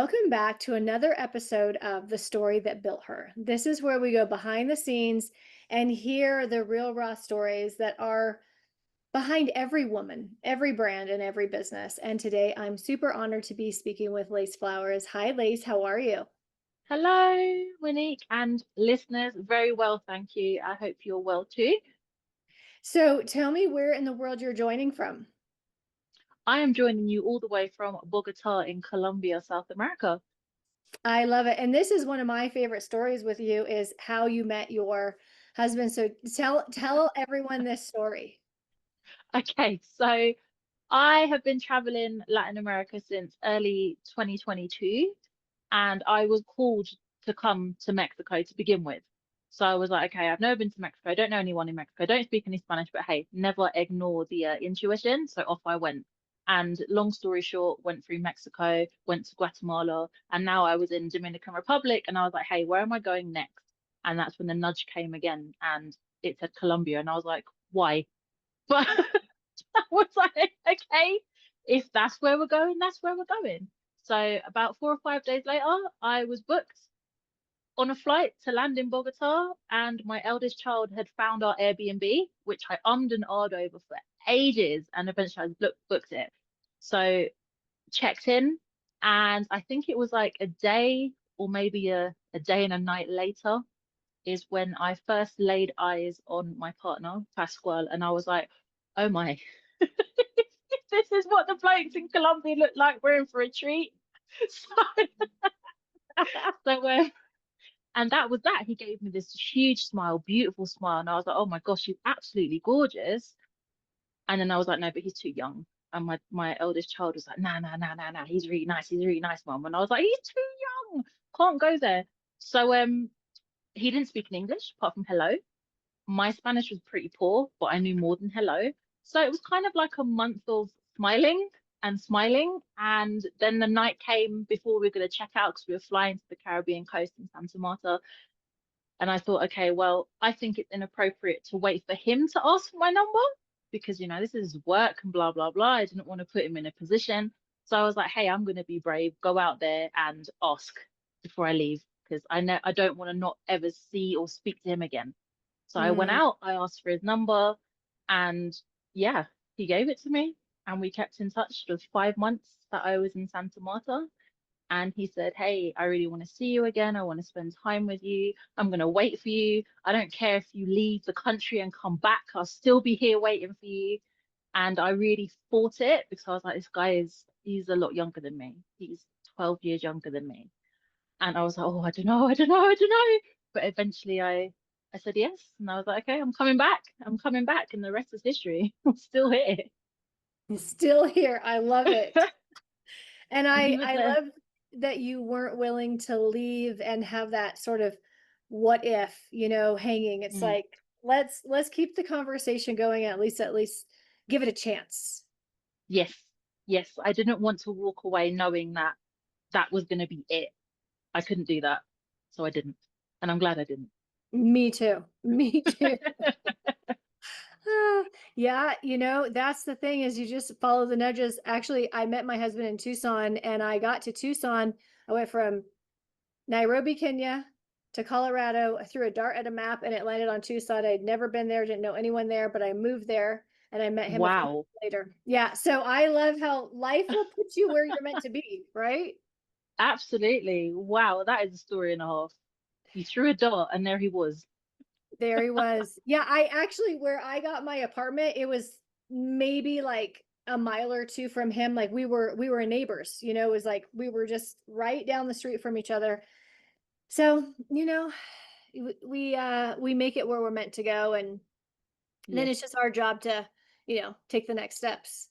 Welcome back to another episode of The Story That Built Her. This is where we go behind the scenes and hear the real raw stories that are behind every woman, every brand, and every business. And today I'm super honored to be speaking with Lace Flowers. Hi, Lace. How are you? Hello, Monique and listeners. Very well, thank you. I hope you're well too. So tell me where in the world you're joining from. I am joining you all the way from Bogotá in Colombia, South America. I love it. And this is one of my favorite stories with you is how you met your husband. So tell everyone this story. Okay, so I have been traveling Latin America since early 2022, and I was called to come to Mexico to begin with. So I was like, okay, I've never been to Mexico. I don't know anyone in Mexico. I don't speak any Spanish, but hey, never ignore the intuition. So off I went. And long story short, went through Mexico, went to Guatemala, and now I was in Dominican Republic. And I was like, hey, where am I going next? And that's when the nudge came again, and it said Colombia, and I was like, why? But I was like, okay, if that's where we're going, that's where we're going. So about 4 or 5 days later, I was booked on a flight to land in Bogota, and my eldest child had found our Airbnb, which I ummed and ahed over for ages, and eventually I booked it. So checked in, and I think it was like a day or maybe a day and a night later is when I first laid eyes on my partner, Pascual, and I was like, oh my, this is what the blokes in Colombia look like. We're in for a treat. So, and that was that. He gave me this huge smile, beautiful smile. And I was like, oh my gosh, he's absolutely gorgeous. And then I was like, no, but he's too young. And my eldest child was like, nah, nah, nah, nah, nah. He's really nice. He's really nice, mum. And I was like, he's too young. Can't go there. So he didn't speak in English apart from hello. My Spanish was pretty poor, but I knew more than hello. So it was kind of like a month of smiling and smiling. And then the night came before we were going to check out because we were flying to the Caribbean coast in Santa Marta. And I thought, okay, well, I think it's inappropriate to wait for him to ask for my number because, this is work and blah, blah, blah. I didn't want to put him in a position. So I was like, hey, I'm going to be brave, go out there and ask before I leave because I know I don't want to not ever see or speak to him again. So I went Mm. out, I asked for his number, and yeah, he gave it to me. And we kept in touch for 5 months that I was in Santa Marta. And he said, hey, I really want to see you again. I want to spend time with you. I'm going to wait for you. I don't care if you leave the country and come back, I'll still be here waiting for you. And I really fought it because I was like, he's a lot younger than me. He's 12 years younger than me. And I was like, oh, I don't know, I don't know, I don't know. But eventually I said yes. And I was like, okay, I'm coming back. I'm coming back. And the rest is history. I'm still here. Still here. I love it. And And I he was I there. love that you weren't willing to leave and have that sort of what if, hanging. It's Mm, like let's keep the conversation going and at least give it a chance. yes, yes. I didn't want to walk away knowing that that was going to be it. I couldn't do that. So I didn't. And I'm glad I didn't. Me too. Me too. Ah, yeah, that's the thing is you just follow the nudges. Actually, I met my husband in Tucson and I got to Tucson. I went from Nairobi, Kenya to Colorado. I threw a dart at a map and it landed on Tucson. I'd never been there, didn't know anyone there, but I moved there and I met him a few months Wow. later. Yeah. So I love how life will put you where you're meant to be, right? Absolutely. Wow. That is a story and a half. You threw a dart and there he was. There he was. Yeah. Where I got my apartment, it was maybe like a mile or two from him. Like we were neighbors, it was like we were just right down the street from each other. So, we make it where we're meant to go and then Yes, it's just our job to, take the next steps.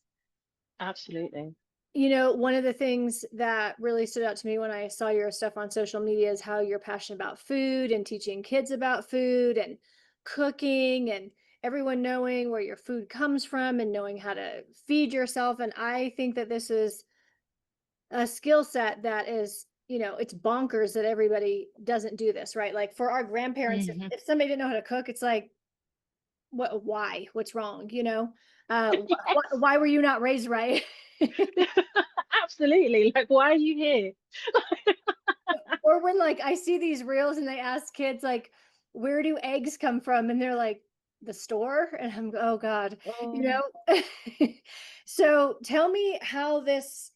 absolutely. One of the things that really stood out to me when I saw your stuff on social media is how you're passionate about food and teaching kids about food and cooking and everyone knowing where your food comes from and knowing how to feed yourself. And I think that this is a skill set that is, it's bonkers that everybody doesn't do this, right? Like for our grandparents, if, Hmm. if somebody didn't know how to cook, it's like, what's wrong? Yes. Why were you not raised right? Absolutely. Like, why are you here? Or when, like, I see these reels and they ask kids, like, "Where do eggs come from?" And they're like, "The store?" And "Oh god," you Oh, know? So, tell me how this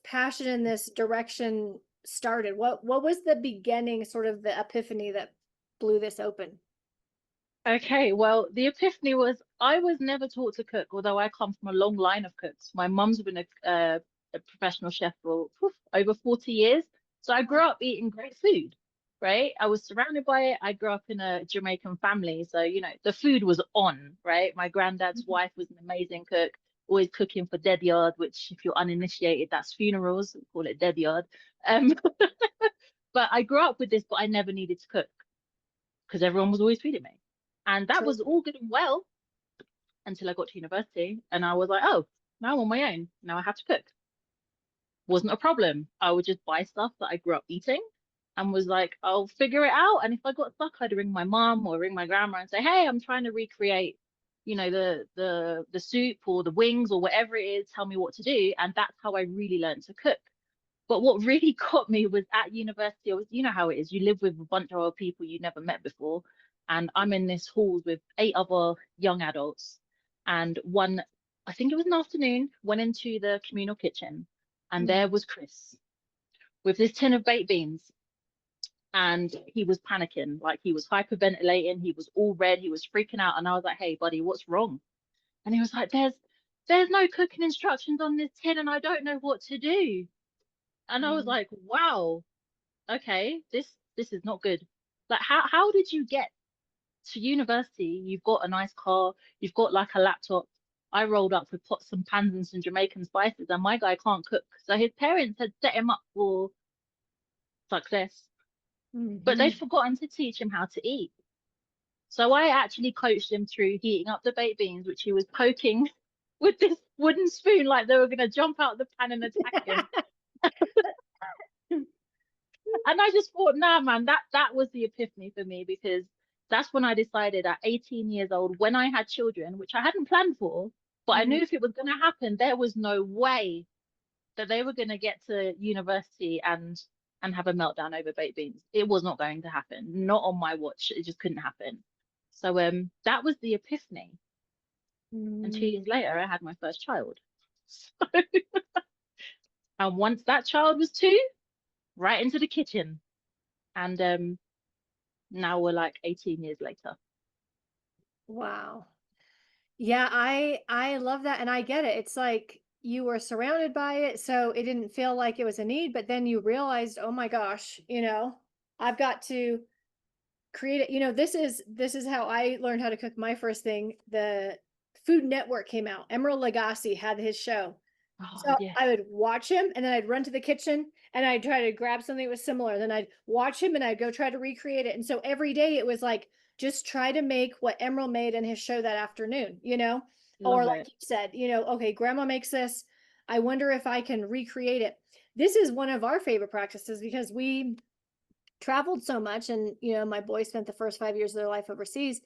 passion and this direction started. What was the beginning, sort of the epiphany that blew this open? okay. Well, the epiphany was I was never taught to cook, although I come from a long line of cooks. My mum's been a professional chef for over 40 years. So I grew up eating great food, right? I was surrounded by it. I grew up in a Jamaican family. So, the food was on, right? My granddad's Mhm. wife was an amazing cook, always cooking for dead yard, which if you're uninitiated, that's funerals. We call it dead yard. Um, but I grew up with this, but I never needed to cook because everyone was always feeding me. And that True. was all good and well until I got to university and I was like, oh, now I'm on my own. Now I have to cook. Wasn't a problem. I would just buy stuff that I grew up eating and was like, I'll figure it out. And if I got stuck, I'd ring my mom or ring my grandma and say, hey, I'm trying to recreate, the soup or the wings or whatever it is, tell me what to do. And that's how I really learned to cook. But what really got me was at university, you know how it is, you live with a bunch of other people you never met before. And I'm in this hall with 8 other young adults. And one, I think it was an afternoon, went into the communal kitchen and Mm. there was Chris with this tin of baked beans. And he was panicking, like he was hyperventilating, he was all red, he was freaking out. And I was like, hey, buddy, what's wrong? And he was like, there's no cooking instructions on this tin and I don't know what to do. And I was Mm. like, wow, okay, this is not good. Like how did you get to university? You've got a nice car, you've got like a laptop. I rolled up with pots and pans and some Jamaican spices, and my guy can't cook. So his parents had set him up for success, but they'd Mhm. forgotten to teach him how to eat. So I actually coached him through heating up the baked beans, which he was poking with this wooden spoon like they were gonna jump out the pan and attack him. And I just thought, nah, man, that was the epiphany for me because that's when I decided at 18 years old, when I had children, which I hadn't planned for, but I Mm. knew if it was going to happen, there was no way that they were going to get to university and have a meltdown over baked beans. It was not going to happen. Not on my watch. It just couldn't happen. So that was the epiphany. And two Mm. years later, I had my first child. So, and once that child was two, right into the kitchen. And now we're like 18 years later. Wow. Yeah, I love that, and I get it. It's like you were surrounded by it, so it didn't feel like it was a need, but then you realized, "Oh my gosh, I've got to create it." This is how I learned how to cook my first thing. The Food Network came out. Emeril Lagasse had his show. Oh, So yes. I would watch him and then I'd run to the kitchen and I'd try to grab something that was similar. Then I'd watch him and I'd go try to recreate it. And so every day it was like, just try to make what Emerald made in his show that afternoon. Or Love like it. you said, okay, grandma makes this. I wonder if I can recreate it. This is one of our favorite practices because we traveled so much and, my boys spent the first 5 years of their life overseas.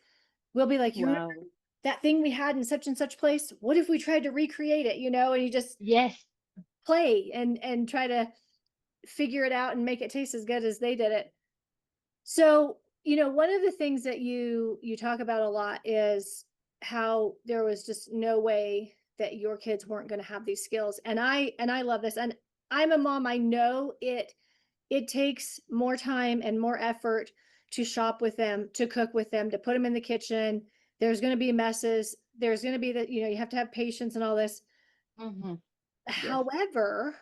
We'll be like, you remember Wow. that thing we had in such and such place? What if we tried to recreate it, and you just Yes. play and try to figure it out and make it taste as good as they did it. So, one of the things that you talk about a lot is how there was just no way that your kids weren't going to have these skills. And I love this. And I'm a mom. I know it takes more time and more effort to shop with them, to cook with them, to put them in the kitchen. There's going to be messes. There's going to be that, you have to have patience and all this. Hmm. Yes. However,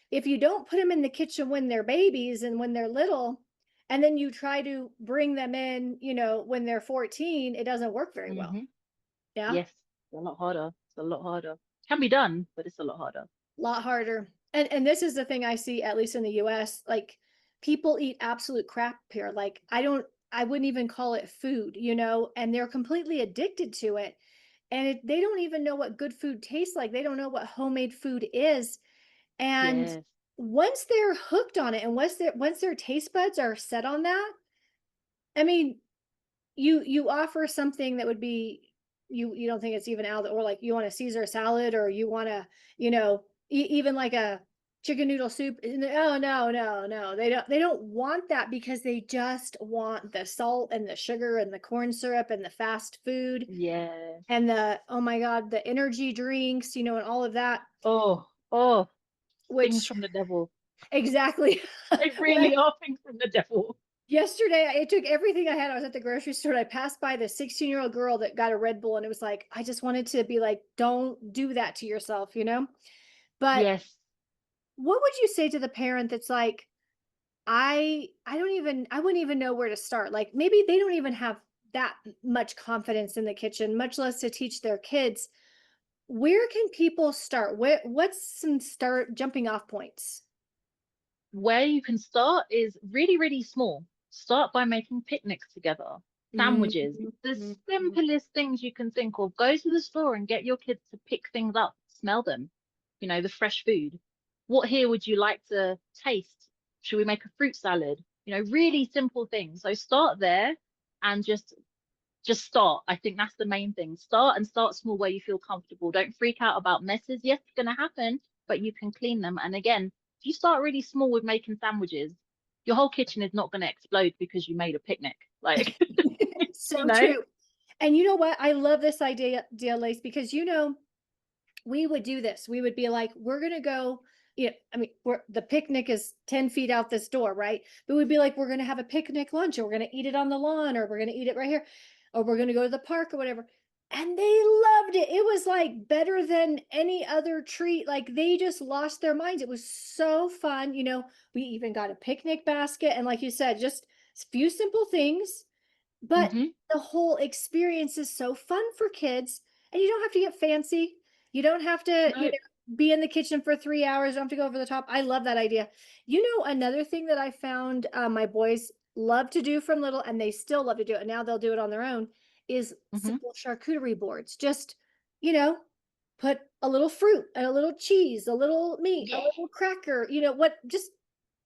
if you don't put them in the kitchen when they're babies and when they're little, and then you try to bring them in, when they're 14, it doesn't work very well. Hmm. Yeah. Yes. It's a lot harder. It's a lot harder. Can be done, but it's a lot harder. A lot harder. And this is the thing I see, at least in the US, like people eat absolute crap here. Like I wouldn't even call it food, and they're completely addicted to it. And they don't even know what good food tastes like. They don't know what homemade food is. And Yes. once they're hooked on it and once their taste buds are set on that, I mean, you offer something that would be, you don't think it's even out, or like you want a Caesar salad, or you want to, even like a chicken noodle soup. Oh no, no, no. They don't want that because they just want the salt and the sugar and the corn syrup and the fast food Yes. and the oh my God, the energy drinks, and all of that, Oh, things which from the devil. exactly They when I really are things from the devil. yesterday I took everything I had. I was at the grocery store and I passed by the 16-year-old girl that got a Red Bull and it was like, I just wanted to be like, don't do that to yourself. But Yes. what would you say to the parent that's like, I wouldn't even know where to start. Like maybe they don't even have that much confidence in the kitchen, much less to teach their kids. Where can people start? What's some start jumping off points? Where you can start is really, really small. Start by making picnics together, sandwiches, Mhm, the mhm. simplest things you can think of. Go to the store and get your kids to pick things up, smell them, the fresh food. What here would you like to taste? Should we make a fruit salad? Really simple things. So start there and just start. I think that's the main thing. Start and start small where you feel comfortable. Don't freak out about messes. Yes, it's going to happen, but you can clean them. And again, if you start really small with making sandwiches, your whole kitchen is not going to explode because you made a picnic. Like, you So know? true. And you know what? I love this idea, Lace, because we would do this. We would be like, we're gonna go. Yeah, I mean, the picnic is 10 feet out this door, right? But we'd be like, we're gonna have a picnic lunch, or we're gonna eat it on the lawn, or we're gonna eat it right here, or we're gonna go to the park or whatever. And they loved it. It was like better than any other treat. Like they just lost their minds. It was so fun. We even got a picnic basket, and like you said, just a few simple things, but Hmm. the whole experience is so fun for kids, and you don't have to get fancy. You don't have to, No. be in the kitchen for 3 hours. You don't have to go over the top. I love that idea. Another thing that I found my boys love to do from little, and they still love to do it. And now they'll do it on their own, is Hmm. simple charcuterie boards. Just, you know, put a little fruit and a little cheese, a little meat, a Yeah. little cracker, what just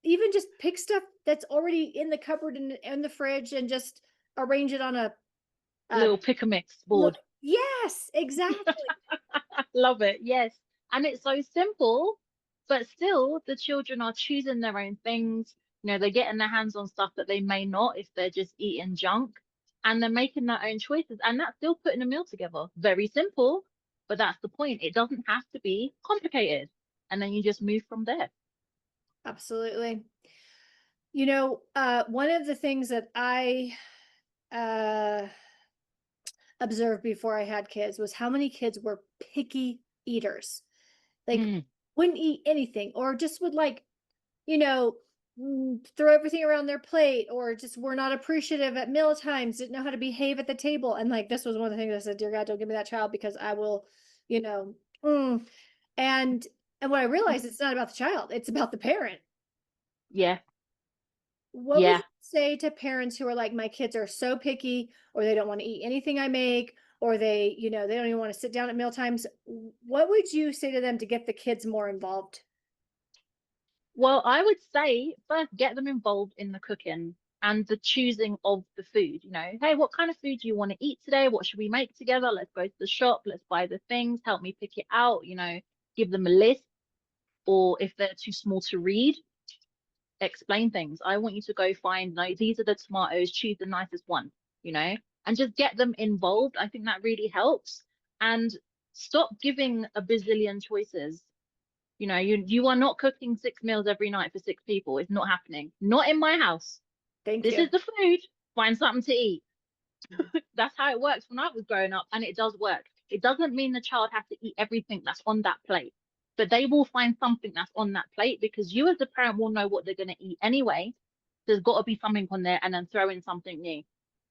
even just pick stuff that's already in the cupboard and in the fridge and just arrange it on a Little pick a mix look. board. Yes, exactly. Love it. Yes. And it's so simple, but still the children are choosing their own things. They're getting their hands on stuff that they may not if they're just eating junk, and they're making their own choices. And that's still putting a meal together. Very simple, but that's the point. It doesn't have to be complicated. And then you just move from there. Absolutely. One of the things that I uh observed before I had kids was how many kids were picky eaters. Like Mm, wouldn't eat anything or just would like, you know, throw everything around their plate or just were not appreciative at meal times, didn't know how to behave at the table. And like this was one of the things I said, dear God, don't give me that child because I will, you know, mm. and and what I realized it's not about the child, it's about the parent. yeah. What would Yeah. you say to parents who are like, my kids are so picky, or they don't want to eat anything I make, or they don't even want to sit down at meal times? What would you say to them to get the kids more involved? Well, I would say first get them involved in the cooking and the choosing of the food. Hey, what kind of food do you want to eat today? What should we make together? Let's go to the shop. Let's buy the things. Help me pick it out. Give them a list. Or if they're too small to read, explain things. I want you to go find, no, these are the tomatoes. Choose the nicest one, and just get them involved. I think that really helps. And stop giving a bazillion choices. You are not cooking 6 meals every night for 6 people. It's not happening. Not in my house. Thank This you. is the food. Find something to eat. That's how it works when I was growing up, and it does work. It doesn't mean the child has to eat everything that's on that plate, but they will find something that's on that plate because you, as the parent, will know what they're going to eat anyway. There's got to be something on there, and then throw in something new.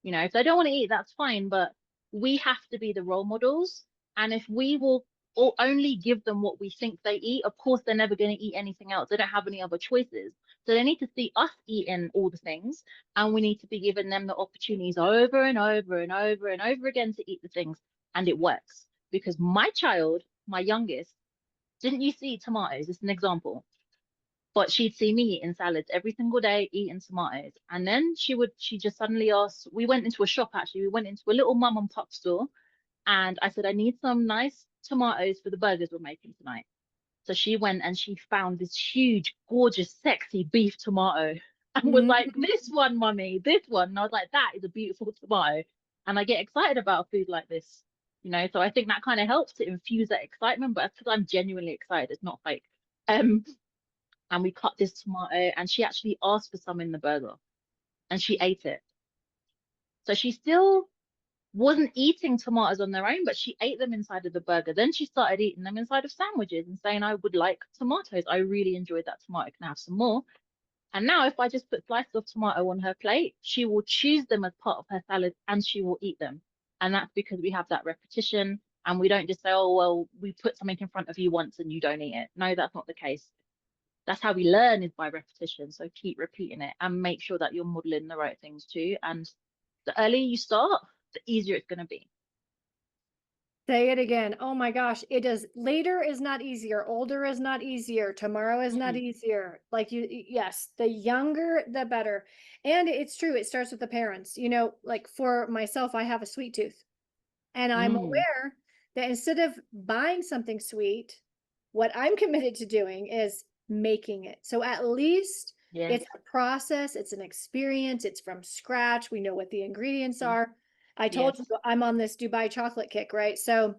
If they don't want to eat, that's fine, but we have to be the role models. And if we will or only give them what we think they eat, of course, they're never going to eat anything else. They don't have any other choices. So they need to see us eating all the things, and we need to be giving them the opportunities over and over and over and over again to eat the things. And it works because my child, my youngest, didn't used to eat tomatoes. It's an example. But she'd see me eating salads every single day, eating tomatoes. And then she just suddenly asked, we went into a shop actually, we went into a little mum and pop store. And I said, I need some nice tomatoes for the burgers we're making tonight. So she went and she found this huge, gorgeous, sexy beef tomato and was like, Mm. this one, mummy, this one. And I was like, that is a beautiful tomato. And I get excited about food like this, so I think that kind of helps to infuse that excitement, but that's because I'm genuinely excited. It's not fake. Um, and we cut this tomato and she actually asked for some in the burger and she ate it. So she still wasn't eating tomatoes on their own, but she ate them inside of the burger. Then she started eating them inside of sandwiches and saying, I would like tomatoes. I really enjoyed that tomato. Can I have some more? And now, if I just put slices of tomato on her plate, she will choose them as part of her salad and she will eat them. And that's because we have that repetition and we don't just say, oh, well, we put something in front of you once and you don't eat it. No, that's not the case. That's how we learn is by repetition. So keep repeating it and make sure that you're modeling the right things too. And the earlier you start, the easier it's going to be. Say it again. Oh my gosh, it does. Later is not easier. Older is not easier. Tomorrow is not Mm, easier. Like yes, the younger, the better. And it's true. It starts with the parents. Like for myself, I have a sweet tooth. And I'm mm, aware that instead of buying something sweet, what I'm committed to doing is making it. So at least yes. it's a process, it's an experience, it's from scratch. We know what the ingredients are. I told you Yes. I'm on this Dubai chocolate kick, right? So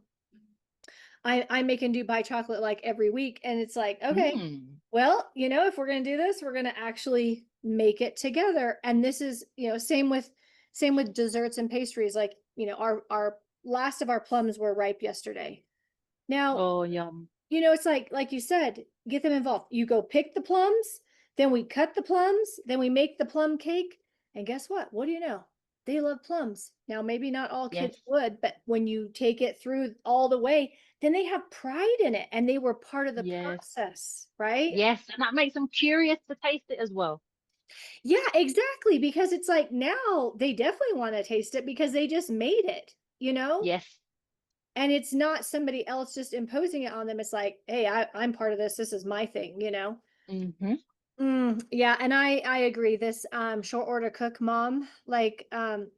I'm making Dubai chocolate like every week. And it's like, okay, Mm, well, if we're gonna do this, we're gonna actually make it together. And this is, same with desserts and pastries. Like, our last of our plums were ripe yesterday. Now, oh, yum. it's like you said, get them involved. You go pick the plums, then we cut the plums, then we make the plum cake. And guess what? What do you know? They love plums. Now, maybe not all Yes. kids would, but when you take it through all the way, then they have pride in it and they were part of the Yes. process, right? Yes. And that makes them curious to taste it as well. Yeah, exactly. Because it's like now they definitely want to taste it because they just made it. Yes. And it's not somebody else just imposing it on them. It's like, hey, I'm part of this. This is my thing. Hmm. Yeah, and I agree. This short order cook mom, like,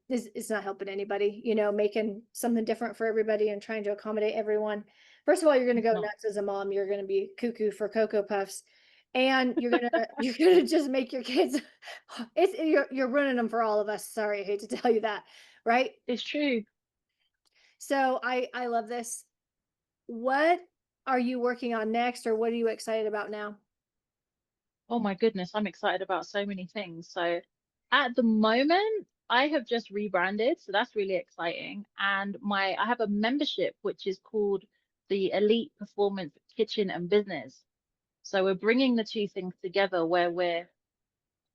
is not helping anybody, making something different for everybody and trying to accommodate everyone. First of all, you're gonna It's go not. nuts as a mom. You're gonna be cuckoo for Cocoa Puffs. And you're gonna just make your kids you're ruining them for all of us. Sorry, I hate to tell you that, right? It's true. So I love this. What are you working on next, or what are you excited about now? Oh my goodness, I'm excited about so many things. So at the moment, I have just rebranded, so that's really exciting. And I have a membership which is called the Elite Performance Kitchen and Business. So we're bringing the two things together where we're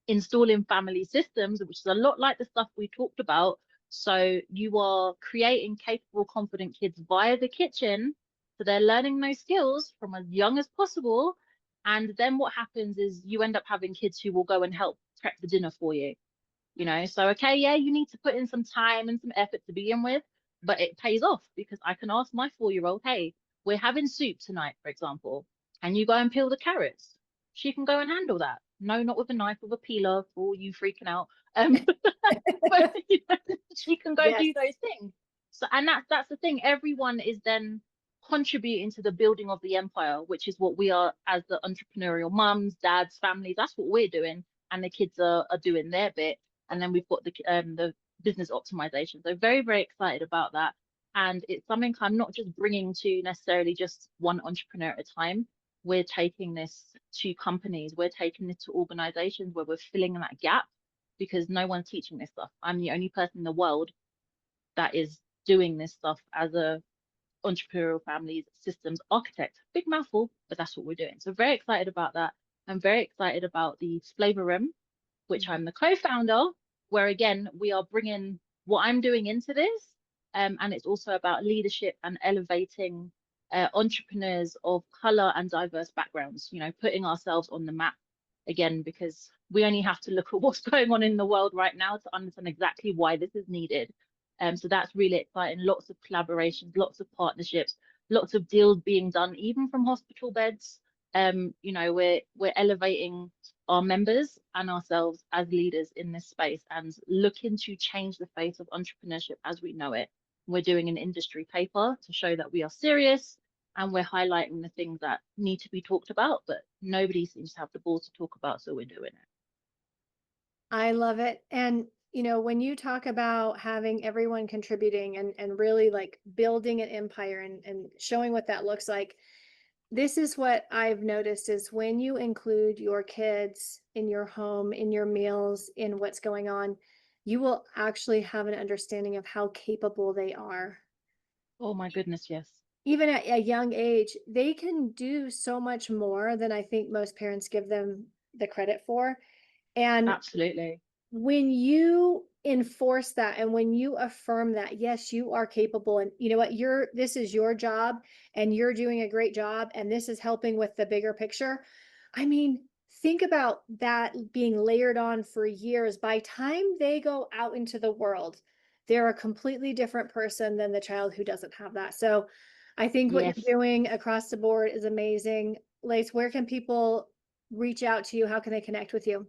installing family systems, which is a lot like the stuff we talked about. So you are creating capable, confident kids via the kitchen. So they're learning those skills from as young as possible. And then what happens is you end up having kids who will go and help prep the dinner for you. So okay, yeah, you need to put in some time and some effort to begin with, but it pays off because I can ask my 4-year-old, hey, we're having soup tonight, for example, and you go and peel the carrots. She can go and handle that. No, not with a knife, with a peeler for you freaking out. But she can go Yes. do those things. So, and that's the thing. Everyone is then contributing to the building of the empire, which is what we are as the entrepreneurial mums, dads, families. That's what we're doing, and the kids are doing their bit. And then we've got the business optimization. So very, very excited about that. And it's something I'm not just bringing to necessarily just one entrepreneur at a time. We're taking this to companies, we're taking this to organizations where we're filling that gap because no one's teaching this stuff. I'm the only person in the world that is doing this stuff as a entrepreneurial families systems architect. Big mouthful, but that's what we're doing. So very excited about that. I'm very excited about the Flavor Room, which I'm the co-founder, where again, we are bringing what I'm doing into this. And it's also about leadership and elevating entrepreneurs of color and diverse backgrounds, putting ourselves on the map again, because we only have to look at what's going on in the world right now to understand exactly why this is needed. So that's really exciting. Lots of collaborations, lots of partnerships, lots of deals being done, even from hospital beds. We're elevating our members and ourselves as leaders in this space and looking to change the face of entrepreneurship as we know it. We're doing an industry paper to show that we are serious. and we're highlighting the things that need to be talked about, but nobody seems to have the balls to talk about, so we're doing it. I love it. And, when you talk about having everyone contributing and really like building an empire and showing what that looks like, this is what I've noticed is when you include your kids in your home, in your meals, in what's going on, you will actually have an understanding of how capable they are. Oh my goodness, yes. Even at a young age, they can do so much more than I think most parents give them the credit for. And Absolutely. when you enforce that and when you affirm that, yes, you are capable, and you know what, this is your job and you're doing a great job, and this is helping with the bigger picture. I mean, think about that being layered on for years. By time they go out into the world, they're a completely different person than the child who doesn't have that. So I think what Yes. you're doing across the board is amazing. Lace, where can people reach out to you? How can they connect with you?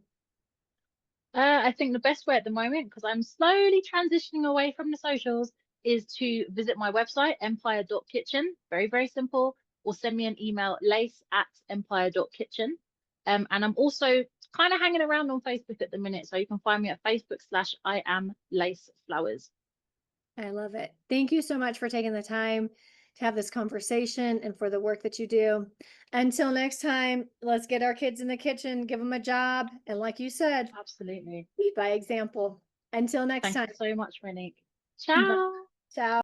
I think the best way at the moment, because I'm slowly transitioning away from the socials, is to visit my website, empire.kitchen. Very, very simple. Or send me an email, lace@empire.kitchen. And I'm also kind of hanging around on Facebook at the minute. So you can find me at Facebook/I am Lace Flowers. I love it. Thank you so much for taking the time to have this conversation and for the work that you do. Until next time, let's get our kids in the kitchen, give them a job, and like you said, Absolutely. lead by example. Until next Thank time. you so much, Monique. Ciao. Ciao.